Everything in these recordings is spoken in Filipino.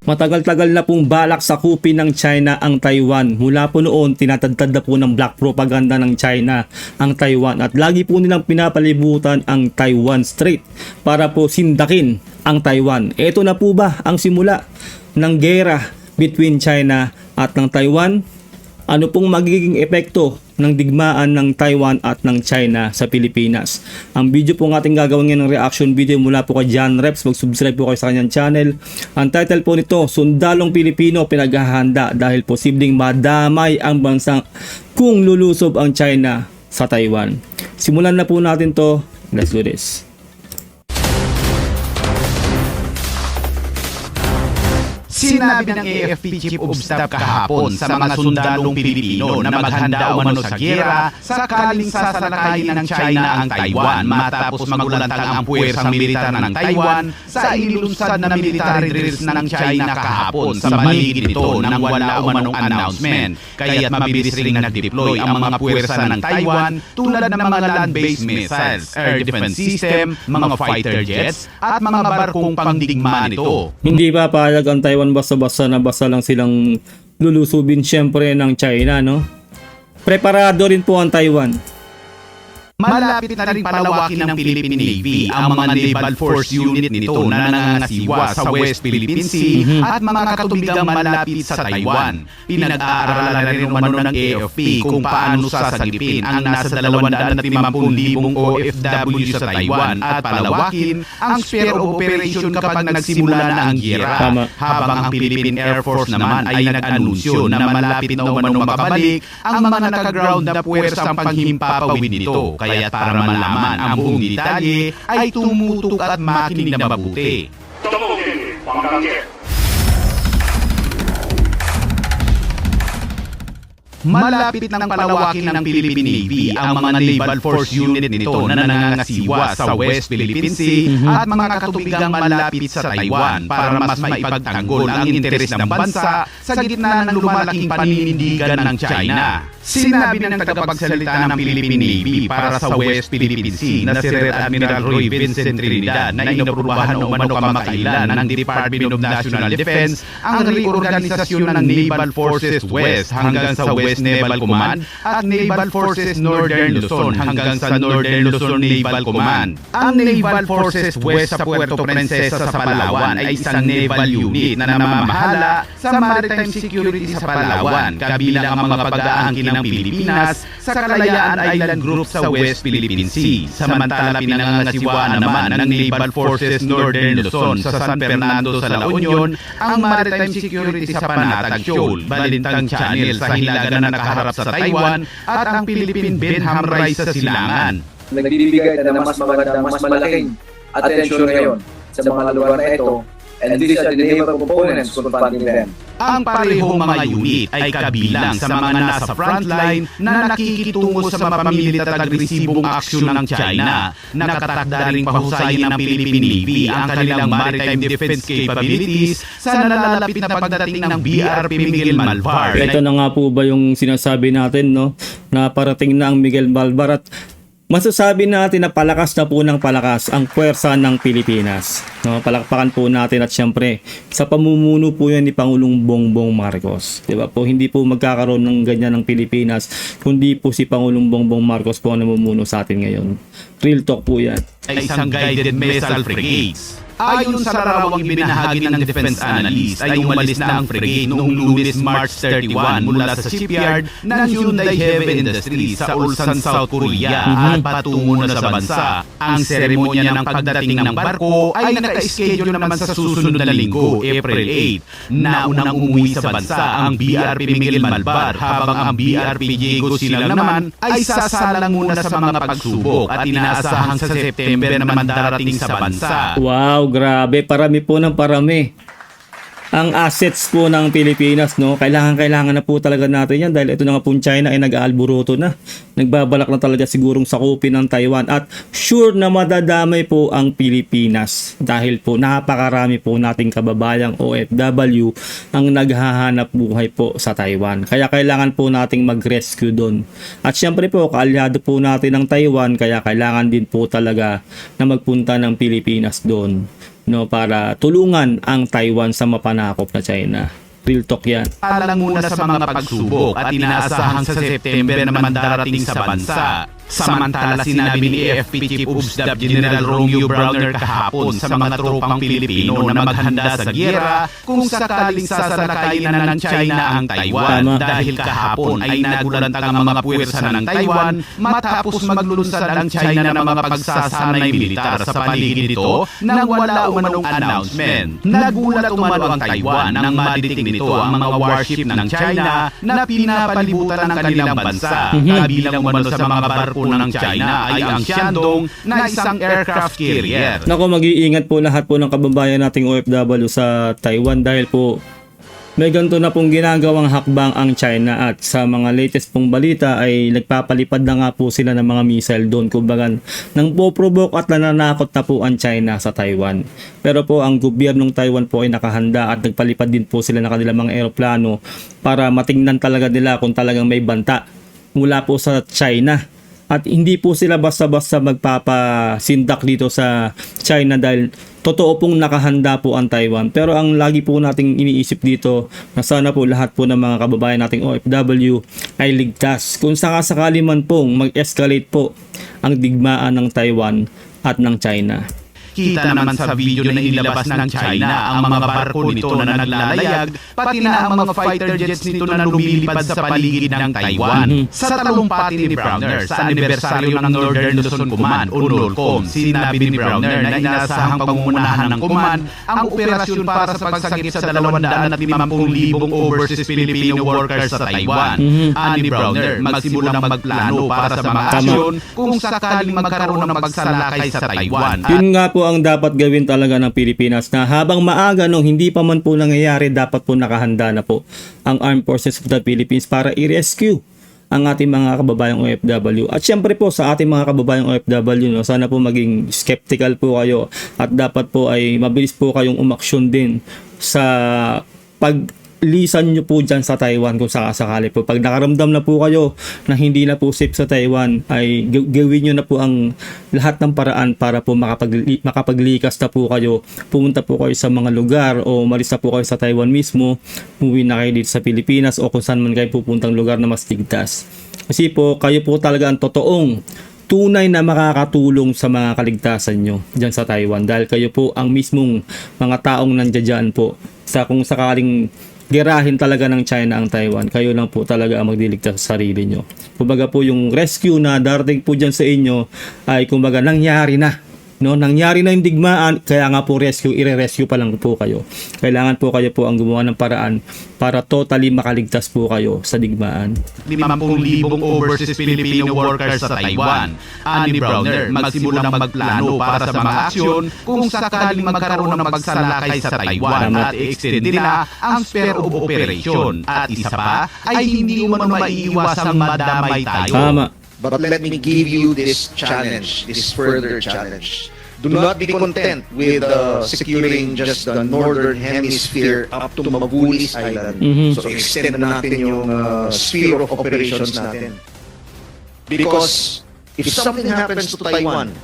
Matagal-tagal na pong balak sakupin ng China ang Taiwan. Mula po noon, tinatadtad na po ng black propaganda ng China ang Taiwan. At lagi po nilang pinapalibutan ang Taiwan Strait para po sindakin ang Taiwan. Ito na po ba ang simula ng gera between China at ng Taiwan? Ano pong magiging epekto ng digmaan ng Taiwan at ng China sa Pilipinas? Ang video po ng ating gagawin ngayon ng reaction video mula po kay John Reps. Mag-subscribe po kayo sa kanyang channel. Ang title po nito, Sundalong Pilipino Pinaghahanda dahil posibleng madamay ang bansa kung lulusob ang China sa Taiwan. Simulan na po natin to. Let's do this. Sinabi ng AFP Chief of Staff kahapon sa mga sundalong Pilipino na maghanda umano sa giyera sakaling sasalakayin ng China ang Taiwan matapos magulantang ang puwersang militar ng Taiwan sa inilunsad na military drills ng China kahapon sa paligid nito nang wala umanong announcement. Kaya't mabilis ring nag-deploy ang mga puwersa ng Taiwan tulad ng mga land-based missiles, air defense system, mga fighter jets at mga barkong pangdigma nito. Hindi pa payag ang Taiwan basta-basta na basta lang silang lulusubin syempre ng China, no? Preparado rin po ang Taiwan. Malapit na rin palawakin ng Philippine Navy ang mga naval force unit nito na nangangasiwa sa West Philippine Sea at mga katubigang malapit sa Taiwan. Pinag-aaralan rin umano ng AFP kung paano sasagipin ang nasa 250,000 OFW sa Taiwan at palawakin ang sphere of operation kapag nagsimula na ang giyera. Habang ang Philippine Air Force naman ay nag-anunsyo na malapit na umano makabalik ang mga naka-ground na puwersang panghimpapawid nito. Kaya't para malaman ang buong detalye ay tumutok at makinig na mabuti. Malapit ng palawakin ng Philippine Navy ang mga naval force unit nito na nangangasiwa sa West Philippine Sea at mga katubigang malapit sa Taiwan para mas maipagtanggol ang interes ng bansa sa gitna ng lumalaking paninindigan ng China. Sinabi ng tagapagsalita ng Philippine Navy para sa West Philippine Sea na si Rear Admiral Roy Vincent Trinidad na inaprubahan umano kamakailan ng Department of National Defense ang reorganisasyon ng Naval Forces West hanggang sa West Naval Command at Naval Forces Northern Luzon hanggang sa Northern Luzon Naval Command. Ang Naval Forces West sa Puerto Princesa sa Palawan ay isang naval unit na namamahala sa maritime security sa Palawan, kabilang ang mga pag-aangkin ng Pilipinas sa Kalayaan Island Group sa West Philippine Sea. Samantala pinangangasiwaan naman ng Naval Forces Northern Luzon sa San Fernando sa La Union ang maritime security sa Panatag Shoal, Balintang Channel sa Hilaga na nakaharap sa Taiwan at ang Philippine Benham Rise sa Silangan. Nagbibigay na mas magandang, mas malaking atensyon ngayon sa mga lugar na ito, and these are the naval components confronting them. Ang parehong mga unit ay kabilang sa mga nasa frontline na nakikitungo sa mapamilit at agresibong aksyon ng China. Nakatakda ring pahusayin ng Philippine Navy ang kanilang maritime defense capabilities sa nalalapit na pagdating ng BRP Miguel Malvar. Ito na nga po ba yung sinasabi natin, no? Na parating na ang Miguel Malvar at masasabi natin na palakas na po ng palakas ang puwersa ng Pilipinas. No, palakpakan po natin at syempre sa pamumuno po yan ni Pangulong Bongbong Marcos. Diba po, hindi po magkakaroon ng ganyan ng Pilipinas kundi po si Pangulong Bongbong Marcos po ang namumuno sa atin ngayon. Real talk po yan. Ay isang guided missile frigates. Ayon sa larawang ibinahagi ng defense analyst ay umalis na ang frigate noong Lunes, March 31 mula sa shipyard ng Hyundai Heavy Industries sa Ulsan, South Korea at patungo na sa bansa. Ang seremonya ng pagdating ng barko ay naka-schedule naman sa susunod na linggo, April 8. Naunang umuwi sa bansa ang BRP Miguel Malvar habang ang BRP Diego Silang naman ay sasalang muna sa mga pagsubok at inaasahang sa September naman darating sa bansa. Wow, grabe, parami po ng parami ang assets po ng Pilipinas, no? Kailangan na po talaga natin yan dahil ito na nga po China ay nag-aalburuto na. Nagbabalak na talaga sigurong sakupin ng Taiwan at sure na madadamay po ang Pilipinas dahil po napakarami po nating kababayang OFW ang naghahanap buhay po sa Taiwan. Kaya kailangan po nating mag-rescue doon. At syempre po, kaalyado po natin ang Taiwan kaya kailangan din po talaga na magpunta ng Pilipinas doon. no, para tulungan ang Taiwan sa mapanakop na China. Real talk yan. Alang muna sa mga pagsubok at inaasahang sa September naman darating sa bansa. Samantala sinabi ni AFP Chief of Staff General Romeo Browner kahapon sa mga tropang Pilipino na maghanda sa giyera kung sakaling sasalakayin na ng China ang Taiwan. Tama. Dahil kahapon ay nagulantang ang mga puwersa ng Taiwan matapos maglulunsad ang China ng mga pagsasanay militar sa paligid nito nang wala umanong announcement. Nagulat umano ang Taiwan nang madidik nito ang mga warship ng China na pinapalibutan ng kanilang bansa. Kabilang umano sa mga barko ng China ay ang Shandong na isang aircraft carrier. Nako, mag-iingat po lahat po ng kababayan nating OFW sa Taiwan dahil po may ganito na pong ginagawang hakbang ang China at sa mga latest pong balita ay nagpapalipad na nga po sila ng mga missile doon. Kumbaga nang po-provoke at nananakot na po ang China sa Taiwan. Pero po ang gobyernong Taiwan po ay nakahanda at nagpalipad din po sila ng kanilang mga eroplano para matingnan talaga nila kung talagang may banta mula po sa China. At hindi po sila basta-basta magpapasindak dito sa China dahil totoo pong nakahanda po ang Taiwan. Pero ang lagi po nating iniisip dito na sana po lahat po ng mga kababayan nating OFW ay ligtas. Kung sakasakali man pong mag-escalate po ang digmaan ng Taiwan at ng China. Kita naman sa video na inilabas ng China ang mga barko nito na naglalayag, pati na ang mga fighter jets nito na lumilipad sa paligid ng Taiwan. Sa talumpati ni Browner sa anibersaryo ng Northern Luzon Command o NORCOM, sinabi ni Browner na inaasahang pangungunahan ng command ang operasyon para sa pagsagip sa 250,000 overseas Filipino workers sa Taiwan. Ani Browner, magsimulang magplano para sa mga aksyon kung sakaling magkaroon ng pagsalakay sa Taiwan. Yun nga po ang dapat gawin talaga ng Pilipinas na habang maaga nung hindi pa man po nangyayari, dapat po nakahanda na po ang Armed Forces of the Philippines para i-rescue ang ating mga kababayang OFW. At syempre po sa ating mga kababayang OFW, no, sana po maging skeptical po kayo at dapat po ay mabilis po kayong umaksyon din sa paglisan nyo po dyan sa Taiwan kung sakasakali po. Pag nakaramdam na po kayo na hindi na po safe sa Taiwan, ay gawin nyo na po ang lahat ng paraan para po makapaglikas na po kayo. Pumunta po kayo sa mga lugar o umalis na po kayo sa Taiwan mismo, umuwi na kayo dito sa Pilipinas o kung saan man kayo pupuntang lugar na mas ligtas. Kasi po, kayo po talaga ang totoong tunay na makakatulong sa mga kaligtasan nyo dyan sa Taiwan dahil kayo po ang mismong mga taong nandiyan po sa kung sakaling gerahin talaga ng China ang Taiwan, kayo lang po talaga ang magdiligtas sa sarili nyo. Kumbaga po yung rescue na darating po dyan sa inyo ay kumbaga nangyari na. No, nangyari na yung digmaan, kaya nga po i-rescue pa lang po kayo. Kailangan po kayo po ang gumawa ng paraan para totally makaligtas po kayo sa digmaan. 50,000 overseas Filipino workers sa Taiwan. Ani Browner, magsimulang magplano para sa mga aksyon kung sakaling magkaroon ng pagsalakay sa Taiwan at i-extend nila ang sphere of operation. At isa pa, ay hindi umano maiiwasang madamay tayo. Tama. But let me give you this challenge, this further challenge. Do not be content with securing just the northern hemisphere up to Magulis Island. So extend na natin yung sphere of operations natin. Because if something happens to Taiwan,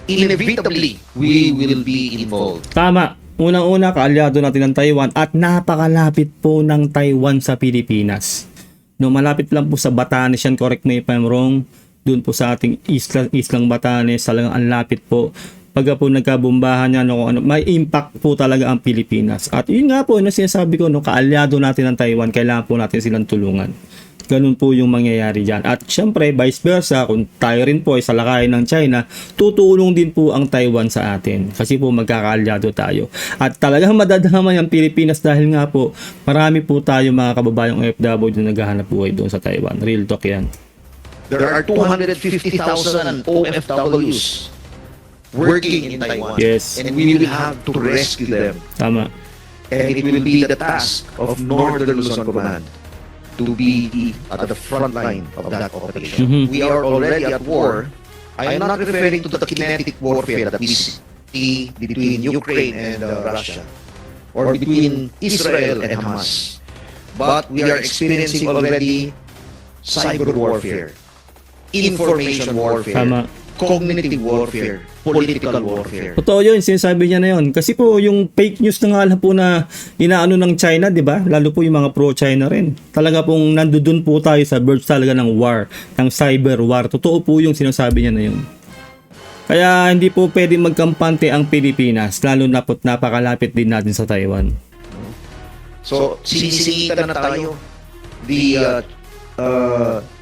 inevitably we will be involved. Tama. Unang-una, kaalyado natin ng Taiwan at napakalapit po ng Taiwan sa Pilipinas. No, malapit lang po sa Batanes yan, correct me if I'm wrong. Doon po sa ating islang Batanes, talagang ang lapit po. Pagka po nagkabombahan yan, no, may impact po talaga ang Pilipinas. At yun nga po, yung sinasabi ko, no, kaalyado natin ng Taiwan, kailangan po natin silang tulungan. Ganun po yung mangyayari dyan. At syempre, vice versa, kung tayo rin po ay salakayin ng China, tutulong din po ang Taiwan sa atin. Kasi po magkakaalyado tayo. At talagang madadamay ang Pilipinas dahil nga po, marami po tayo mga kababayang OFW na naghahanap buhay doon sa Taiwan. Real talk yan. There are 250,000 OFWs working in Taiwan. Yes. And we will have to rescue them. Tama. And it will be the task of Northern Luzon Command to be at the front line of that operation. We are already at war. I am not referring to the kinetic warfare that we see between Ukraine and Russia or between Israel and Hamas. But we are experiencing already cyber warfare, information warfare, Tama. cognitive warfare, political warfare. Totoo yun, sinasabi niya na yun. Kasi po, yung fake news na nga lang po na inaano ng China, di ba? Lalo po yung mga pro-China rin. Talaga pong nandudun po tayo sa verge talaga ng war, ng cyber war. Totoo po yung sinasabi niya na yun. Kaya hindi po pwede magkampante ang Pilipinas, lalo na po't napakalapit din natin sa Taiwan. So, sinisita na tayo. The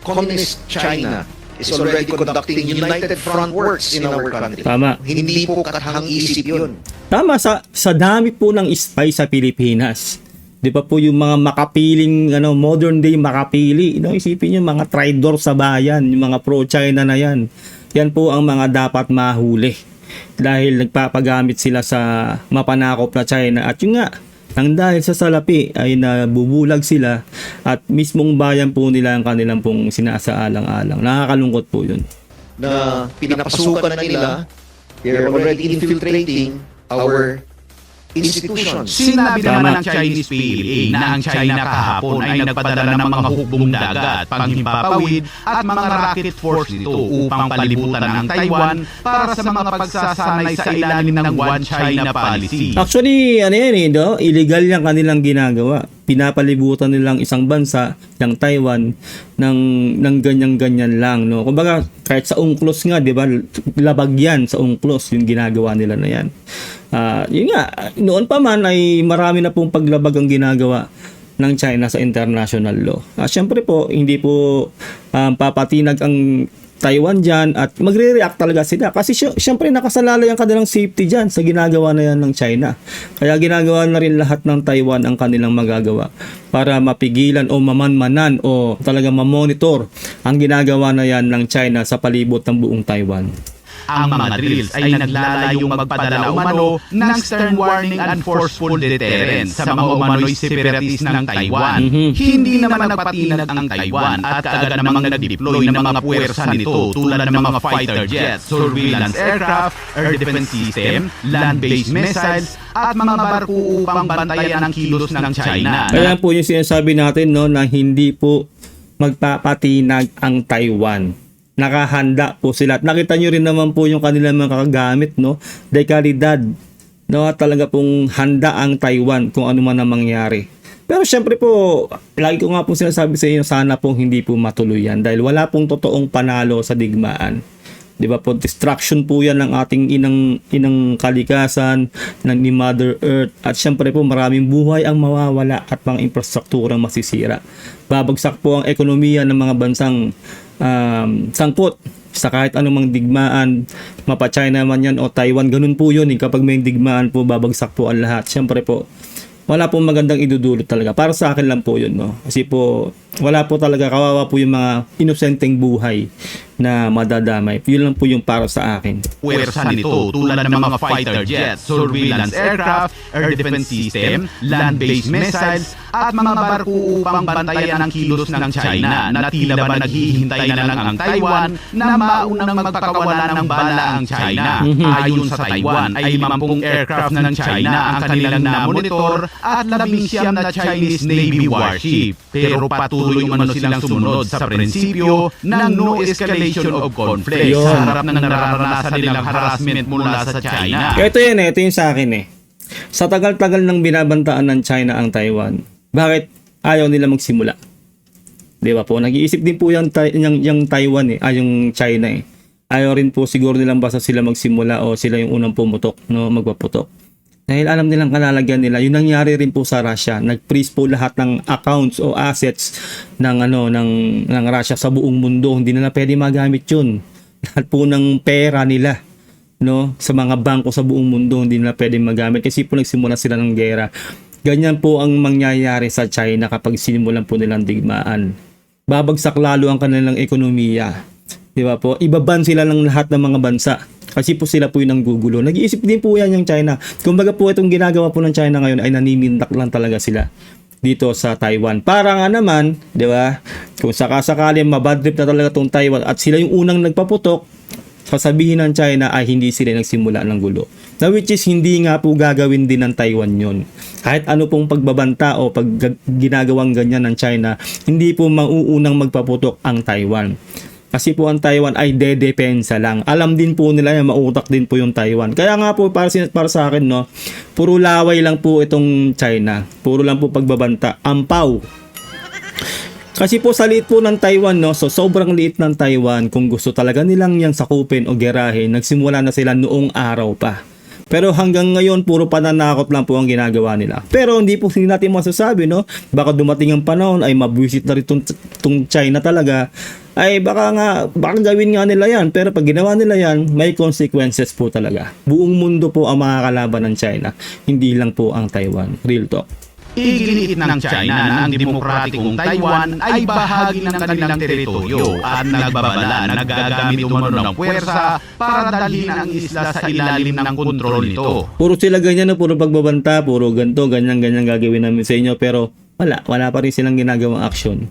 Communist China is already conducting United Front works in our country. Tama. Hindi po katahang-isip yun. Tama, sa dami po ng spy sa Pilipinas. Di ba po yung mga makapiling, modern day makapili. Isipin nyo, mga traitor sa bayan, yung mga pro-China na yan. Yan po ang mga dapat mahuli. Dahil nagpapagamit sila sa mapanakop na China. At yun nga, nang dahil sa salapi ay nabubulag sila at mismong bayan po nila ang kanilang pong sinasaalang-alang. Nakakalungkot po yun. Na pinapasukan na nila, they're already infiltrating our institutions. Sinabi Tama. naman ng Chinese PLA na ang China kahapon ay nagpadala ng mga hukbong dagat, panghimpapawid at mga rocket force nito upang palibutan ang Taiwan para sa mga pagsasanay sa ilalim ng One China policy. Actually, illegal yung kanilang ginagawa. Pinapalibutan nilang isang bansa, yung Taiwan, ng ganyan-ganyan lang. No? Kumbaga, kahit sa UNCLOS nga, di ba, labag yan sa UNCLOS, yung ginagawa nila na yan. Yun nga, noon pa man ay marami na pong paglabag ang ginagawa ng China sa international law. Siyempre po, hindi po papatinag ang Taiwan dyan at magre-react talaga sila kasi syempre nakasalalay ang kanilang safety dyan sa ginagawa na yan ng China. Kaya ginagawa na rin lahat ng Taiwan ang kanilang magagawa para mapigilan o mamanmanan o talaga mamonitor ang ginagawa na yan ng China sa palibot ng buong Taiwan. Ang mga drills ay naglalayong magpadala umano ng stern warning and forceful deterrence sa mga umano'y separatist ng Taiwan. Hindi naman nagpatinag ang Taiwan at kaagad namang nag-deploy ng mga puwersa nito tulad ng mga fighter jets, surveillance aircraft, air defense system, land-based missiles at mga barko upang bantayan ang kilos ng China. Kaya po yung sinasabi natin na hindi po magpapatinag ang Taiwan. Nakahanda po sila. At nakita nyo rin naman po yung kanilang mga kakagamit, dekalidad. Talaga pong handa ang Taiwan kung ano man ang mangyari. Pero syempre po, lagi ko nga po sinasabi sa inyo, sana pong hindi po matuloy yan dahil wala pong totoong panalo sa digmaan. Di ba po, destruction po yan ng ating inang kalikasan, ni Mother Earth. At syempre po, maraming buhay ang mawawala at mga infrastrukturang masisira. Babagsak po ang ekonomiya ng mga bansang sangkot sa kahit anumang digmaan, mapa-China man yan o Taiwan, ganun po yun. Kapag may digmaan po, babagsak po ang lahat. Syempre po, wala pong magandang idudulot talaga. Para sa akin lang po yun. Kasi po, wala po talaga, kawawa po yung mga inosenteng buhay na madadamay. Yun lang po yung para sa akin. Puwersa nito tulad ng mga fighter jets, surveillance aircraft, air defense system, land-based missiles at mga barko upang bantayan ang kilos ng China na tila ba naghihintay na lang ang Taiwan na maunang magpakawalan ng bala ang China. Ayon sa Taiwan ay 50 aircraft ng China ang kanilang namonitor at 19 na Chinese Navy warship. Pero patuloy umano silang sumunod sa prinsipyo ng no escalation of conflict sa harap ng nararanasan nilang harassment mula sa China. Ito yung sa akin Sa tagal-tagal ng binabantaan ng China ang Taiwan, bakit ayaw nila magsimula? Di ba po? Nag-iisip din po yung Taiwan yung China Ayaw rin po siguro nilang basta sila magsimula o sila yung unang pumutok, magpaputok. Dahil alam nilang kalalagyan nila. Yung nangyari rin po sa Russia, nag-freeze po lahat ng accounts o assets ng Russia sa buong mundo. Hindi nila pwede magamit 'yun. Lahat po ng pera nila, sa mga bangko sa buong mundo hindi nila pwede magamit kasi po nagsimula sila ng giyera. Ganyan po ang mangyayari sa China kapag sinimulan po nilang digmaan. Babagsak lalo ang kanilang ekonomiya. Di ba po? Ibaban sila ng lahat ng mga bansa. Kasi po sila po yung nanggugulo. Nag-iisip din po yan yung China. Kumbaga po itong ginagawa po ng China ngayon ay naninindak lang talaga sila dito sa Taiwan. Para nga naman, di ba? Kung sakasakali mabadrip na talaga itong Taiwan at sila yung unang nagpaputok, sasabihin ng China ay hindi sila nagsimula ng gulo. Na which is hindi nga po gagawin din ng Taiwan yon. Kahit ano pong pagbabanta o ginagawang ganyan ng China, hindi po mauunang magpaputok ang Taiwan. Kasi po ang Taiwan ay dedepensa lang. Alam din po nila yan, mautak din po yung Taiwan. Kaya nga po para sa akin, no, puro laway lang po itong China. Puro lang po pagbabanta. Ampaw. Kasi po sa liit po ng Taiwan, no, so sobrang liit ng Taiwan, kung gusto talaga nilang yan sakupin o gerahin, nagsimula na sila noong araw pa. Pero hanggang ngayon, puro pananakot lang po ang ginagawa nila. Pero hindi po natin masasabi, no? Baka dumating ang panahon ay mabuisit na rin itong China talaga. Ay baka gawin nga nila yan. Pero pag ginawa nila yan, may consequences po talaga. Buong mundo po ang makakalaban ng China. Hindi lang po ang Taiwan. Real talk. Iginiit ng China na ang demokratikong Taiwan ay bahagi ng kanilang teritoryo at nagbabala na nagagamit umano ng puwersa para dalhin ang isla sa ilalim ng kontrol nito. Puro sila ganyan na puro pagbabanta, puro ganito, ganyan gagawin namin sa inyo, pero wala pa rin silang ginagawang action.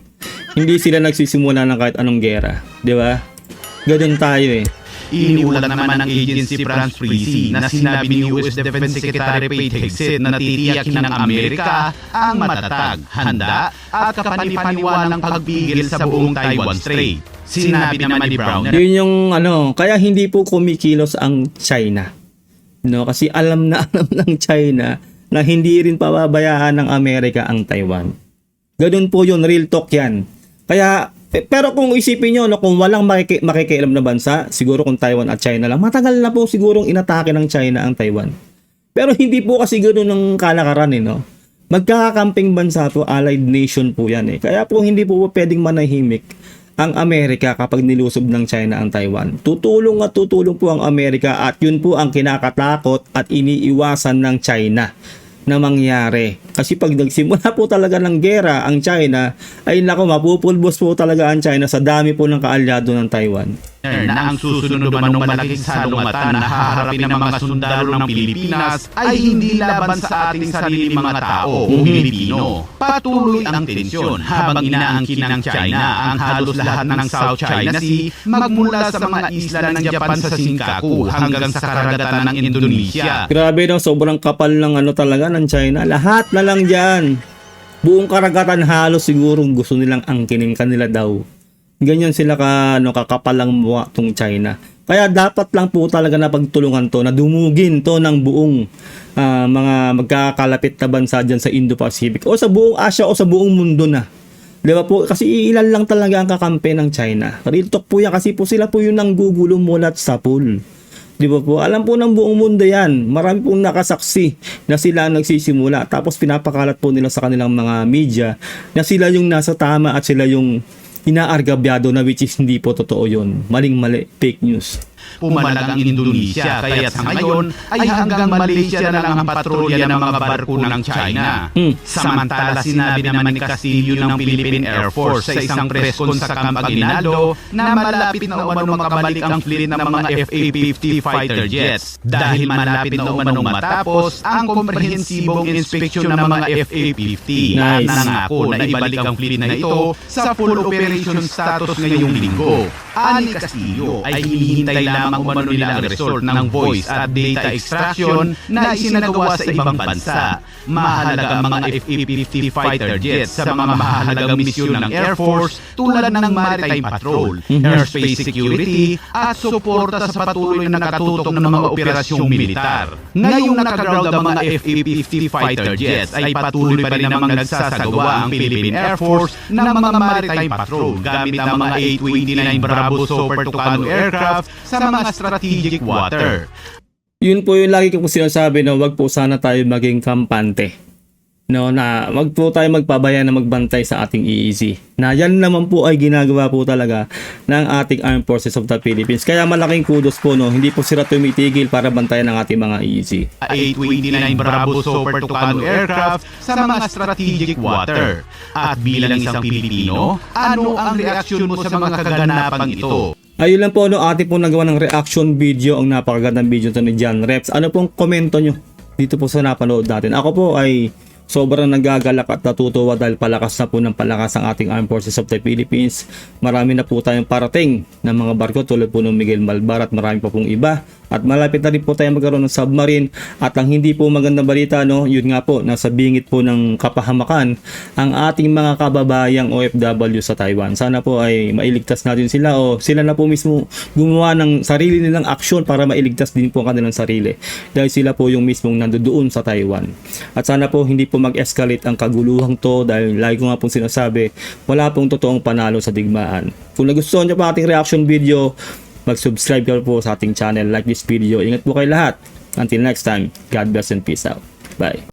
Hindi sila nagsisimula ng kahit anong gera, di ba? Ganun tayo eh. Iniulat naman ng Agency France Presse na sinabi ni US Defense Secretary Pete Hegseth na titiyakin ng Amerika ang matatag, handa at kapanipaniwalang pagpigil sa buong Taiwan Strait. Sinabi naman ni Brown na Yun yung kaya hindi po kumikilos ang China. No, kasi alam ng China na hindi rin pababayaan ng Amerika ang Taiwan. Ganun po yun, real talk yan. Kaya pero kung isipin nyo, no, kung walang makikialam na bansa, siguro kung Taiwan at China lang, matagal na po sigurong inatake ng China ang Taiwan. Pero hindi po kasi ganoon ng kalakaran, no? Magkakakamping bansa po, allied nation po yan eh. Kaya po hindi po pwedeng manahimik ang Amerika kapag nilusob ng China ang Taiwan. Tutulong po ang Amerika at yun po ang kinakatakot at iniiwasan ng China na mangyari. Kasi pag nagsimula po talaga ng gera ang China, ay nako, mapupulbos po talaga ang China sa dami po ng kaalyado ng Taiwan. na ang susunod naman ng malaking salungatan na haharapin ng mga sundalo ng Pilipinas ay hindi laban sa ating sarili mga tao o Pilipino. Patuloy ang tensyon habang inaangkin ng China ang halos lahat ng South China Sea magmula sa mga isla ng Japan sa Senkaku hanggang sa karagatan ng Indonesia. Grabe no, sobrang kapal ng talaga ng China. Lahat na lang dyan. Buong karagatan halos siguro gusto nilang angkinin kanila daw. Ganyan sila kakapalang mukha tong China. Kaya dapat lang po talaga na pagtulungan to, na dumugin to ng buong mga magkakalapit na bansa dyan sa Indo-Pacific o sa buong Asia o sa buong mundo na. Di ba po? Kasi ilan lang talaga ang kakampi ng China. Real talk po yan kasi po sila po yung nanggugulo mulat sa pool. Di ba po? Alam po ng buong mundo yan. Marami pong nakasaksi na sila ang nagsisimula. Tapos pinapakalat po nila sa kanilang mga media na sila yung nasa tama at sila yung inaargabyado na which is hindi po totoo yun. Maling-mali. Fake news. Pumalag ang Indonesia kaya sa ngayon ay hanggang Malaysia na lang ang patrolya ng mga barko ng China. Samantala sinabi naman ni Castillo ng Philippine Air Force sa isang press con sa Camp Aguinaldo na malapit na umano makabalik ang fleet ng mga FA-50 fighter jets dahil malapit na umano matapos ang komprehensibong inspeksyon ng mga FA-50 at nangako na ibalik ang fleet na ito sa full operation status ngayong linggo. Ani Castillo ay hinihintay lamang umano nila ang result ng voice at data extraction na isinagawa sa ibang bansa. Mahalaga ang mga FA-50 fighter jets sa mga mahalagang misyon ng Air Force tulad ng Maritime Patrol, Airspace Security at suporta sa patuloy na nakatutok ng mga operasyong militar. Ngayong nakaground ang mga FA-50 fighter jets ay patuloy pa rin namang nagsasagawa ang Philippine Air Force ng mga Maritime Patrol gamit ang mga A-29 Bravo Super Tucano aircraft sa mga strategic water. Yun po yung lagi ko sinasabi na wag po sana tayo maging kampante. No, na wag po tayo magpabaya na magbantay sa ating EEZ. Na yan naman po ay ginagawa po talaga ng ating Armed Forces of the Philippines. Kaya malaking kudos po, no, hindi po sila tumitigil para bantayan ng ating mga EEZ. A-29 Bravo Super Tucano aircraft sa mga strategic water. At bilang isang Pilipino, ano ang reaksyon mo sa mga kaganapang ito? Ayun lang po, no, ating po nagawa ng reaction video, ang napakagandang video to ni John Reps. Ano pong komento nyo dito po sa napanood natin? Ako po ay sobrang nagagalak at natutuwa dahil palakas na po ng palakas ang ating Armed Forces of the Philippines. Marami na po tayong parating ng mga barko tulad po ng Miguel Malvar at marami pa pong iba. At malapit na rin po tayo magkaroon ng submarine. At ang hindi po magandang balita, no, yun nga po, nasa bingit po ng kapahamakan ang ating mga kababayang OFW sa Taiwan. Sana po ay mailigtas natin sila o sila na po mismo gumawa ng sarili nilang aksyon para mailigtas din po ang kanilang sarili. Dahil sila po yung mismong nandoon sa Taiwan. At sana po hindi po mag-escalate ang kaguluhang to dahil lagi ko nga pong sinasabi, wala pong totoong panalo sa digmaan. Kung nagustuhan nyo pa ating reaction video, mag-subscribe kayo po sa ating channel, like this video. Ingat po kayo lahat. Until next time, God bless and peace out. Bye.